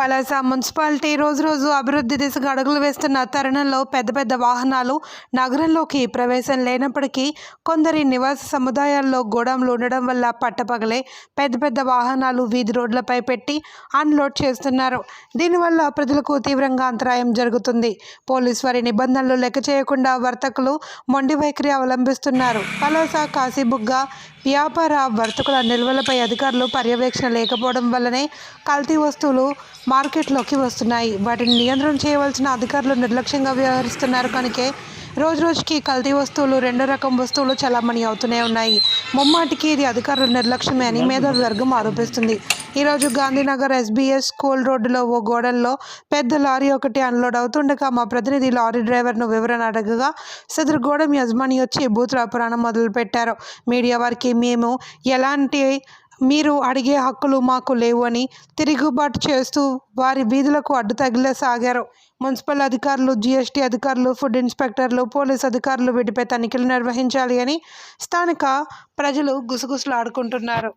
Palasa municipality రోజు అభివృద్ధి దిశగా అడుగులు వేస్తున్న తరుణంలో పెద్ద వాహనాలు నగరంలోకి ప్రవేశం లేనప్పటికీ కొందరి నివాస సముదాయాల్లో గోడౌన్లు ఉండడం వల్ల పట్టపగలే పెద్ద వాహనాలు వీధి రోడ్లపై పెట్టి అన్లోడ్ చేస్తున్నారు. దీనివల్ల ప్రజలకు తీవ్రంగా అంతరాయం జరుగుతుంది. పోలీసు వారి నిబంధనలు లెక్క చేయకుండా వర్తకులు మొండి వైఖరి అవలంబిస్తున్నారు. పలాస కాశీబుగ్గ వ్యాపార వర్తకుల నిల్వలపై అధికారులు పర్యవేక్షణ లేకపోవడం వల్లనే కల్తీ వస్తువులు మార్కెట్లోకి వస్తున్నాయి. వాటిని నియంత్రణ చేయవలసిన అధికారులు నిర్లక్ష్యంగా వ్యవహరిస్తున్నారు కనుకే రోజుకి కల్తీ వస్తువులు, రెండో రకం వస్తువులు చలామణి అవుతూనే ఉన్నాయి. ముమ్మాటికి ఇది అధికారుల నిర్లక్ష్యమే అని మేధావర్గం ఆరోపిస్తుంది. ఈరోజు గాంధీనగర్ SBS స్కూల్ రోడ్డులో ఓ గోడౌన్లో పెద్ద లారీ ఒకటి అన్లోడ్ అవుతుండగా మా ప్రతినిధి లారీ డ్రైవర్ను వివరణ అడగగా సదరు గోడౌన్ యజమాని వచ్చి బూతుల పురాణం మొదలుపెట్టారు. మీడియా వారికి మేము ఎలాంటి మీరు అడిగే హక్కులు మాకు లేవు అని తిరుగుబాటు చేస్తూ వారి వీధులకు అడ్డు తగిలేసాగారు. మున్సిపల్ అధికారులు, GST అధికారులు, ఫుడ్ ఇన్స్పెక్టర్లు, పోలీస్ అధికారులు వీటిపై తనిఖీలు నిర్వహించాలి అని స్థానిక ప్రజలు గుసగుసలాడుకుంటున్నారు.